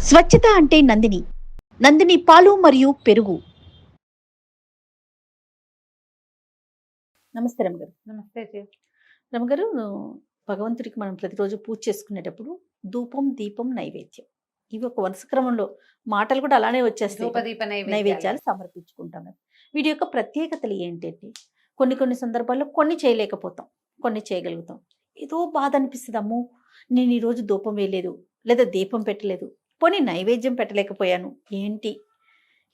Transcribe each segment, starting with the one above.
స్వచ్ఛత అంటే నందిని. నందిని పాలు మరియు పెరుగు. నమస్తే రమగారు. నమస్తే జీ. రమగారు, భగవంతుడికి మనం ప్రతిరోజు పూజ చేసుకునేటప్పుడు ధూపం, దీపం, నైవేద్యం ఇవి ఒక వరుస క్రమంలో మాటలు కూడా అలానే వచ్చేస్తాయి. ధూపదీప నైవేద్యాలు సమర్పించుకుంటాం కదా. వీటి యొక్క ప్రత్యేకతలు ఏంటంటే కొన్ని కొన్ని సందర్భాల్లో కొన్ని చేయలేకపోతాం, కొన్ని చేయగలుగుతాం. ఏదో బాధ అనిపిస్తుంది, అమ్మో నేను ఈరోజు ధూపం వేయలేదు లేదా దీపం పెట్టలేదు, పోనీ నైవేద్యం పెట్టలేకపోయాను, ఏంటి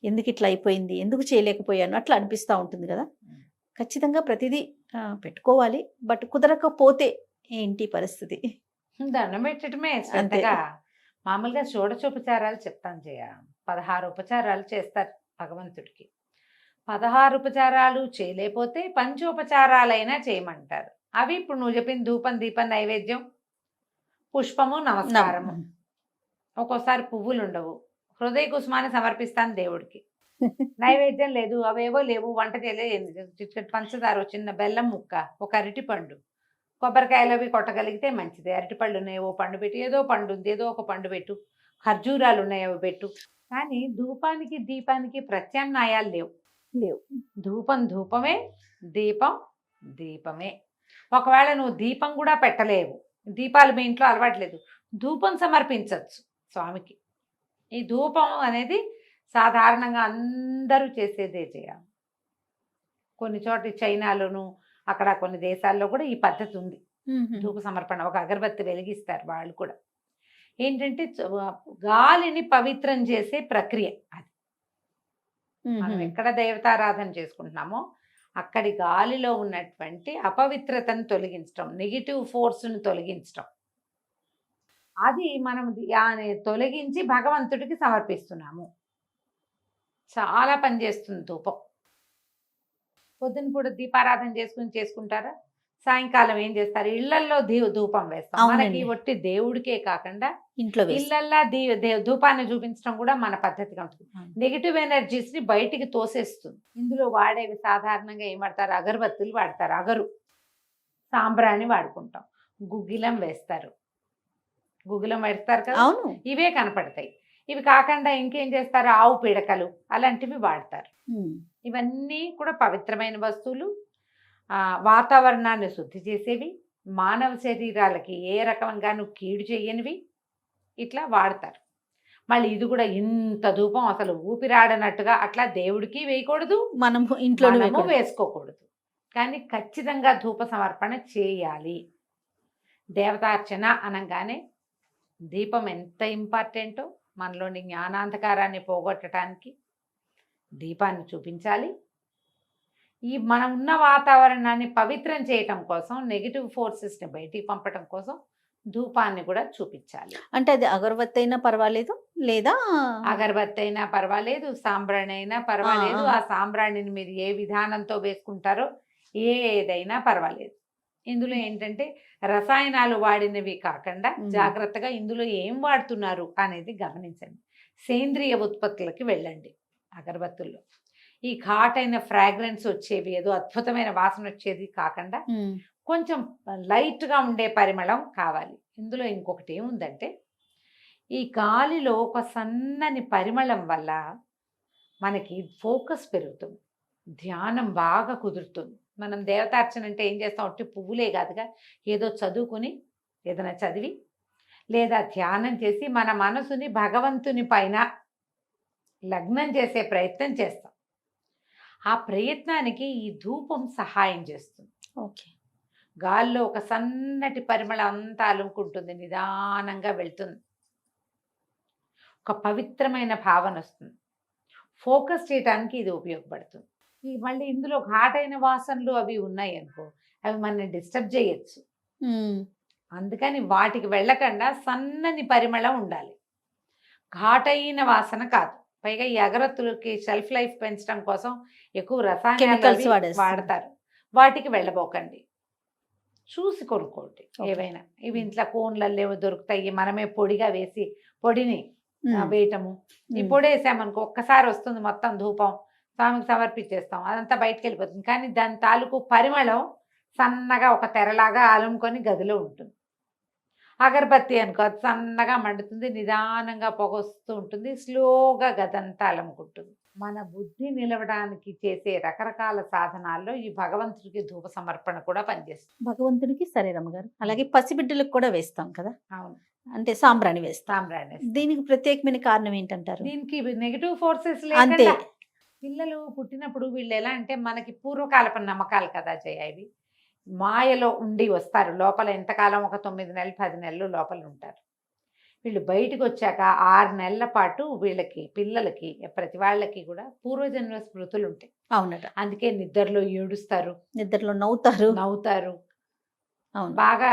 ఎందుకు ఇట్లా అయిపోయింది, ఎందుకు చేయలేకపోయాను అట్లా అనిపిస్తూ ఉంటుంది కదా. ఖచ్చితంగా ప్రతిదీ పెట్టుకోవాలి, బట్ కుదరకపోతే ఏంటి పరిస్థితి? దండం పెట్టడమే శ్రద్ధగా. మామూలుగా షోడశోపచారాలు చెప్తాను జయ. 16 ఉపచారాలు చేస్తారు భగవంతుడికి. 16 ఉపచారాలు చేయలేకపోతే పంచోపచారాలైనా చేయమంటారు. అవి ఇప్పుడు నువ్వు చెప్పిన ధూపం, దీపం, నైవేద్యం, పుష్పము, నమస్కారము. ఒక్కోసారి పువ్వులు ఉండవు, హృదయ కుసుమాన్ని సమర్పిస్తాను దేవుడికి. నైవేద్యం లేదు, అవేవో లేవు, వంట చేయలేదు, పంచదార, చిన్న బెల్లం ముక్క, ఒక అరటిపండు, కొబ్బరికాయలు అవి కొట్టగలిగితే మంచిది. అరటిపళ్ళు ఉన్నాయి, ఓ పండు పెట్టు, ఏదో పండు ఉంది ఏదో ఒక పండు పెట్టు, ఖర్జూరాలు ఉన్నాయి అవి పెట్టు. కానీ ధూపానికి దీపానికి ప్రత్యామ్నాయాలు లేవు. ధూపం ధూపమే, దీపం దీపమే. ఒకవేళ నువ్వు దీపం కూడా పెట్టలేవు, దీపాలు మీ ఇంట్లో అలవాట్లేదు, ధూపం సమర్పించవచ్చు స్వామికి. ఈ ధూపం అనేది సాధారణంగా అందరూ చేసేదే చేయాలి. కొన్ని చోట్ల చైనాలోను అక్కడ కొన్ని దేశాల్లో కూడా ఈ పద్ధతి ఉంది. ధూప సమర్పణ, ఒక అగరబత్తి వెలిగిస్తారు వాళ్ళు కూడా. ఏంటంటే గాలిని పవిత్రం చేసే ప్రక్రియ అది. మనం ఎక్కడ దేవతారాధన చేసుకుంటున్నామో అక్కడి గాలిలో ఉన్నటువంటి అపవిత్రతను తొలగించడం, నెగిటివ్ ఫోర్స్ను తొలగించడం, అది మనం తొలగించి భగవంతుడికి సమర్పిస్తున్నాము. చాలా పనిచేస్తుంది ధూపం. పొద్దున కూడా దీపారాధన చేసుకుంటారా, సాయంకాలం ఏం చేస్తారు, ఇళ్లల్లో ధూపం వేస్తాం. మనకి ఒట్టి దేవుడికే కాకుండా ఇంట్లో ఇళ్లల్లా ధూపాన్ని చూపించడం కూడా మన పద్ధతిగా ఉంటుంది. నెగిటివ్ ఎనర్జీస్ ని బయటికి తోసేస్తుంది. ఇందులో వాడేవి సాధారణంగా ఏం వాడతారు, అగరబత్తులు వాడతారు, అగరు, సాంబ్రాణి వాడుకుంటాం, గుగ్గిలం వేస్తారు, గుగ్గిలం వేస్తారు కదా, ఇవే కనపడతాయి. ఇవి కాకుండా ఇంకేం చేస్తారు, ఆవు పిడకలు అలాంటివి వాడతారు. ఇవన్నీ కూడా పవిత్రమైన వస్తువులు, వాతావరణాన్ని శుద్ధి చేసేవి, మానవ శరీరాలకి ఏ రకంగానూ కీడు చేయనివి, ఇట్లా వాడతారు. మళ్ళీ ఇది కూడా ఇంత ధూపం అసలు ఊపిరాడనట్టుగా అట్లా దేవుడికి వేయకూడదు, మనం ఇంట్లో వేసుకోకూడదు. కానీ ఖచ్చితంగా ధూప సమర్పణ చేయాలి. దేవతార్చన అనగానే దీపం ఎంత ఇంపార్టెంటో, మనలోని జ్ఞానాంధకారాన్ని పోగొట్టడానికి దీపాన్ని చూపించాలి. ఈ మనం ఉన్న వాతావరణాన్ని పవిత్రం చేయటం కోసం, నెగిటివ్ ఫోర్సెస్ని బయటికి పంపటం కోసం ధూపాన్ని కూడా చూపించాలి. అంటే అది అగరబత్తి అయినా పర్వాలేదు, లేదా అగరబత్తి అయినా పర్వాలేదు, సాంబ్రాణి అయినా పర్వాలేదు. ఆ సాంబ్రాణిని మీరు ఏ విధానంతో వేసుకుంటారో ఏదైనా పర్వాలేదు. ఇందులో ఏంటంటే రసాయనాలు వాడినవి కాకుండా జాగ్రత్తగా ఇందులో ఏం వాడుతున్నారు అనేది గమనించండి. సేంద్రియ ఉత్పత్తులకి వెళ్ళండి. అగరబత్తుల్లో ఈ ఘాటైన ఫ్రాగ్రెన్స్ వచ్చేవి, ఏదో అద్భుతమైన వాసన వచ్చేది కాకుండా కొంచెం లైట్గా ఉండే పరిమళం కావాలి. ఇందులో ఇంకొకటి ఏముందంటే, ఈ గాలిలో ఒక సన్నని పరిమళం వల్ల మనకి ఫోకస్ పెరుగుతుంది, ధ్యానం బాగా కుదురుతుంది. మనం దేవతార్చన అంటే ఏం చేస్తాం, ఒట్టి పువ్వులే కాదుగా, ఏదో చదువుకుని ఏదైనా చదివి లేదా ధ్యానం చేసి మన మనసుని భగవంతుని పైన లగ్నం చేసే ప్రయత్నం చేస్తాం. ఆ ప్రయత్నానికి ఈ ధూపం సహాయం చేస్తుంది. ఓకే, గాల్లో ఒక సన్నటి పరిమళం అంతా అలుముకుంటుంది, నిదానంగా వెళ్తుంది, ఒక పవిత్రమైన భావన వస్తుంది. ఫోకస్ చేయడానికి ఇది ఉపయోగపడుతుంది. మళ్ళీ ఇందులో ఘాటైన వాసనలు అవి ఉన్నాయి అనుకో, అవి మనల్ని డిస్టర్బ్ చేయొచ్చు. అందుకని వాటికి వెళ్ళకుండా సన్నని పరిమళం ఉండాలి, ఘాటైన వాసన కాదు. పైగా ఈ అగరత్తులకి షెల్ఫ్ లైఫ్ పెంచడం కోసం ఎక్కువ రసాయనాలు వాడతారు, వాటికి వెళ్ళబోకండి. చూసి కొనుక్కోండి ఏవైనా. ఇవి ఇంట్లో కోన్లలో ఏవో దొరుకుతాయి, మనమే పొడిగా వేసి పొడిని వేయటము. ఈ పొడి వేసామనుకో ఒక్కసారి వస్తుంది మొత్తం ధూపం, స్వామికి సమర్పించేస్తాం, అదంతా బయటకు వెళ్ళిపోతుంది. కానీ దాని తాలూకు పరిమళం సన్నగా ఒక తెరలాగా అలుముకొని గదిలో ఉంటుంది. అగరబత్తి అనుకో అది సన్నగా మండుతుంది, నిదానంగా పొగ వస్తూ ఉంటుంది, స్లోగా గదంతా అలముకుంటుంది. మన బుద్ధి నిలవడానికి చేసే రకరకాల సాధనాల్లో ఈ భగవంతుడికి ధూప సమర్పణ కూడా పనిచేస్తుంది. భగవంతుడికి సరే రమ్మగారు. అలాగే పసిబిడ్డలకు కూడా వేస్తాం కదా, అవును, అంటే సాంబ్రాణి వేస్తాం. సాంబ్రాణి వేస్తాం. దీనికి ప్రత్యేకమైన కారణం ఏంటంటారు? దీనికి నెగిటివ్ ఫోర్సెస్ అంతే. లేకుండా పిల్లలు పుట్టినప్పుడు వీళ్ళు ఎలా అంటే మనకి పూర్వకాలపు నమ్మకాలు కదా జయ, ఇవి మాయలో ఉండి వస్తారు లోపల. ఎంతకాలం, ఒక 9 నెలలు 10 నెలలు లోపల ఉంటారు. వీళ్ళు బయటకు వచ్చాక 6 నెలల పాటు వీళ్ళకి పిల్లలకి ప్రతి వాళ్ళకి కూడా పూర్వజన్మ స్మృతులు ఉంటాయి. అవునట. అందుకే నిద్రలో ఏడుస్తారు, నిద్రలో నవ్వుతారు. నవ్వుతారు. అవును. బాగా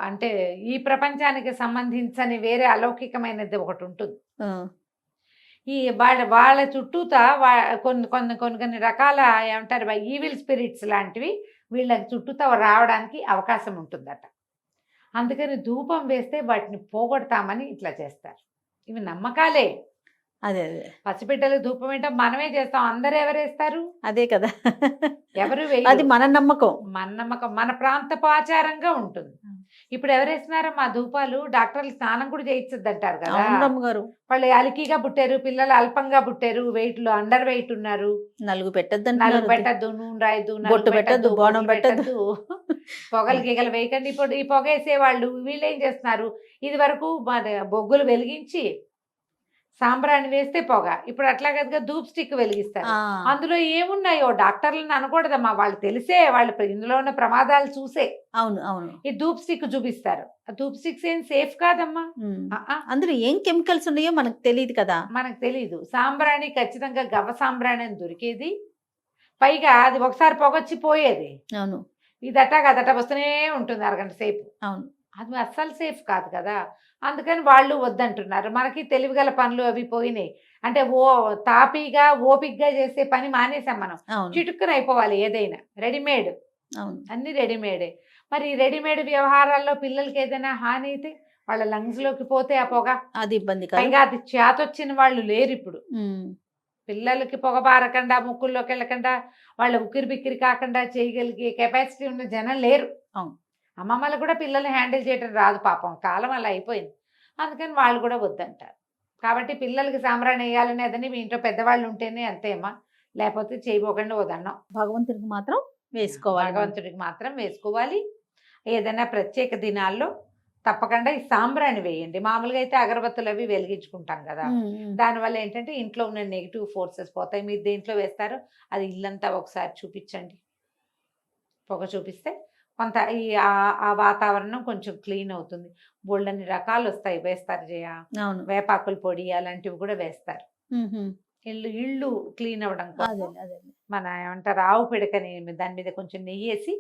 అంటే ఈ ప్రపంచానికి సంబంధించని వేరే అలౌకికమైనది ఒకటి ఉంటుంది. ఆ, ఈ వాళ్ళ చుట్టూతా కొన్ని రకాల ఏమంటారు ఈవిల్ స్పిరిట్స్ లాంటివి వీళ్ళ చుట్టూతా రావడానికి అవకాశం ఉంటుందట. అందుకని ధూపం వేస్తే వాటిని పోగొడతామని ఇట్లా చేస్తారు. ఇవి నమ్మకాలే. అదే అదే పసిబిడ్డలు ధూపం ఏంటో మనమే చేస్తాం, అందరూ ఎవరేస్తారు? అదే కదా, ఎవరు అది వేయరు. మన నమ్మకం. మన నమ్మకం, మన ప్రాంతపు ఆచారంగా ఉంటుంది. ఇప్పుడు ఎవరేస్తున్నారో మా ధూపాలు డాక్టర్లు స్నానం కూడా చేయించద్దు అంటారు కదా. అవును రమ్మగారు. వాళ్ళు అలికిగా పుట్టారు, పిల్లలు అల్పంగా పుట్టారు, వెయిట్ లో అండర్ వెయిట్ ఉన్నారు, నలుగు పెట్టద్దు నలుగు పెట్టద్దు, నూనె రాయద్దు, బొట్టు పెట్టద్దు, బోనం పెట్టద్దు, పొగలు గీగలు వేయకండి. ఇప్పుడు ఈ పొగ వేసేవాళ్ళు వీళ్ళు ఏం చేస్తున్నారు, ఇది వరకు బొగ్గులు వెలిగించి సాంబ్రాణి వేస్తే పొగ, ఇప్పుడు అట్లా కదా ధూప్ స్టిక్ వెలిగిస్తారు. అందులో ఏమున్నాయో డాక్టర్లను అనకూడదమ్మా, వాళ్ళు తెలిసే వాళ్ళు ఇందులో ఉన్న ప్రమాదాలు చూసే అవును అవును ఈ ధూప్ స్టిక్ చూపిస్తారు. ఆ ధూప్ స్టిక్స్ ఏం సేఫ్ కాదమ్మా. అందులో ఏం కెమికల్స్ ఉన్నాయో మనకు తెలియదు కదా. మనకు తెలీదు. సాంబ్రాణి ఖచ్చితంగా గవ్వ సాంబ్రాణి అని దొరికేది, పైగా అది ఒకసారి పొగొచ్చి పోయేది. అవును. ఇదట కదట వస్తూనే ఉంటుంది అరగంట సేపు. అవును. అది అస్సలు సేఫ్ కాదు కదా. అందుకని వాళ్ళు వద్దంటున్నారు. మనకి తెలివిగల పనులు అవి పోయినాయి అంటే తాపీగా ఓపిక్గా చేసే పని మానేసాం మనం. చిటుక్కున అయిపోవాలి ఏదైనా, రెడీమేడ్. అన్ని రెడీమేడే. మరి రెడీమేడ్ వ్యవహారాల్లో పిల్లలకి ఏదైనా హాని అయితే వాళ్ళ లంగ్స్ లోకి పోతే ఆ పొగ అది ఇబ్బంది. పైగా అది చేతొచ్చిన వాళ్ళు లేరు ఇప్పుడు. పిల్లలకి పొగ బారకుండా ముక్కుల్లోకి వెళ్ళకుండా వాళ్ళ ఉక్కిరి బిక్కిరి కాకుండా చేయగలిగే కెపాసిటీ ఉన్న జనం లేరు. అమ్మమ్మలు కూడా పిల్లల్ని హ్యాండిల్ చేయడం రాదు పాపం, కాలం అలా అయిపోయింది. అందుకని వాళ్ళు కూడా వద్దంటారు. కాబట్టి పిల్లలకి సాంబ్రాణి వేయాలని అదని మీ ఇంట్లో పెద్దవాళ్ళు ఉంటేనే అంతేమా, లేకపోతే చేయబోకుండా వదన్నాం. భగవంతుడికి మాత్రం వేసుకోవాలి. భగవంతుడికి మాత్రం వేసుకోవాలి. ఏదైనా ప్రత్యేక దినాల్లో తప్పకుండా ఈ సాంబ్రాణి వేయండి. మామూలుగా అయితే అగరబత్తులు అవి వెలిగించుకుంటాం కదా, దానివల్ల ఏంటంటే ఇంట్లో ఉన్న నెగిటివ్ ఫోర్సెస్ పోతాయి. మీరు దేంట్లో వేస్తారో అది ఇల్లంతా ఒకసారి చూపించండి, పొగ చూపిస్తే కొంత ఆ వాతావరణం కొంచెం క్లీన్ అవుతుంది. బోల్డన్ని రకాలు వస్తాయి వేస్తారు జయ. వేపాకుల పొడి అలాంటివి కూడా వేస్తారు. ఇళ్ళు క్లీన్ అవ్వడం కోసం మన ఏమంటారు ఆవు పిడకని దాని మీద కొంచెం నెయ్యి వేసి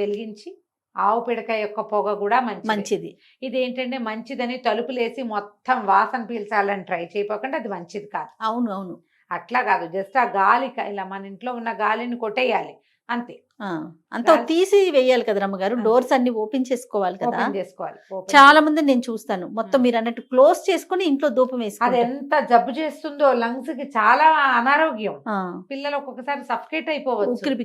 వెలిగించి, ఆవు పిడక యొక్క పొగ కూడా మంచిది. ఇది ఏంటంటే మంచిదని తలుపులేసి మొత్తం వాసన పీల్చాలని ట్రై చేయకుండా అది మంచిది కాదు. అవును అవును. అట్లా కాదు, జస్ట్ ఆ గాలి ఇలా మన ఇంట్లో ఉన్న గాలిని కొట్టేయాలి అంతే. అంతా తీసి వేయాలి కదా రమ్మగారు. డోర్స్ అన్ని ఓపెన్ చేసుకోవాలి కదా. చేసుకోవాలి. చాలా మంది నేను చూస్తాను మొత్తం మీరు అన్నట్టు క్లోజ్ చేసుకుని ఇంట్లో ధూపం వేసుకోవాలి. అది ఎంత జబ్బు చేస్తుందో లంగ్స్ కి, చాలా అనారోగ్యం. పిల్లలు ఒక్కొక్కసారి సఫకేట్ అయిపోవచ్చు, ఉక్కిరి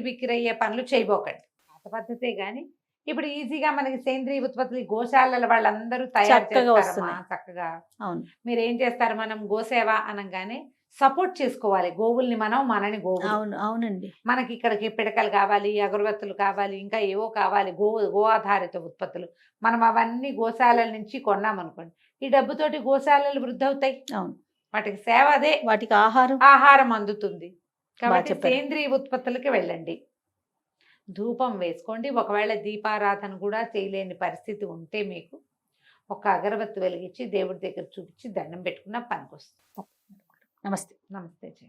బిక్కిరి అయ్యే పనులు చేయబోకండి. పాత పద్ధతే గాని ఇప్పుడు ఈజీగా మనకి సేంద్రియ ఉత్పత్తులు గోశాలల వాళ్ళందరూ తయారు చేస్తారు చక్కగా. అవును. మీరు ఏం చేస్తారు, మనం గోసేవ అనగానే సపోర్ట్ చేసుకోవాలి గోవుల్ని, మనం మనని గోవులు. అవును అవునండి. మనకి ఇక్కడికి పిడకలు కావాలి, అగరబత్తులు కావాలి, ఇంకా ఏవో కావాలి, గో ఆధారిత ఉత్పత్తులు. మనం అవన్నీ గోశాలల నుంచి కొన్నామనుకోండి, ఈ డబ్బుతోటి గోశాలలు వృద్ధి అవుతాయి. అవును. వాటికి సేవ అదే, వాటికి ఆహారం అందుతుంది. కాబట్టి సేంద్రియ ఉత్పత్తులకి వెళ్ళండి, ధూపం వేసుకోండి. ఒకవేళ దీపారాధన కూడా చేయలేని పరిస్థితి ఉంటే మీకు ఒక అగరబత్తి వెలిగించి దేవుడి దగ్గర చూపించి దండం పెట్టుకున్న పనికొస్తుంది. నమస్తే. నమస్తే జయ.